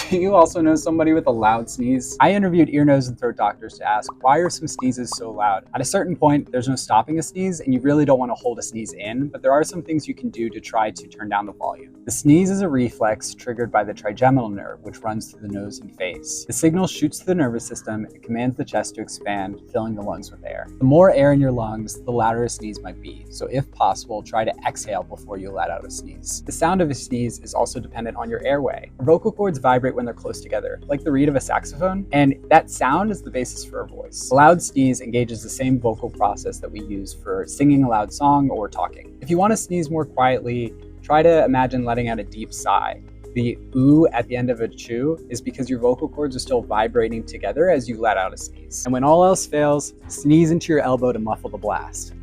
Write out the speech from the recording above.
Do you also know somebody with a loud sneeze? I interviewed ear, nose, and throat doctors to ask, why are some sneezes so loud? At a certain point, there's no stopping a sneeze, and you really don't want to hold a sneeze in, but there are some things you can do to try to turn down the volume. The sneeze is a reflex triggered by the trigeminal nerve, which runs through the nose and face. The signal shoots to the nervous system and commands the chest to expand, filling the lungs with air. The more air in your lungs, the louder a sneeze might be, so if possible, try to exhale before you let out a sneeze. The sound of a sneeze is also dependent on your airway. Our vocal cords vibrate when they're close together, like the reed of a saxophone, and that sound is the basis for a voice. A loud sneeze engages the same vocal process that we use for singing a loud song or talking. If you want to sneeze more quietly, try to imagine letting out a deep sigh. The ooh at the end of a chew is because your vocal cords are still vibrating together as you let out a sneeze. And when all else fails, sneeze into your elbow to muffle the blast.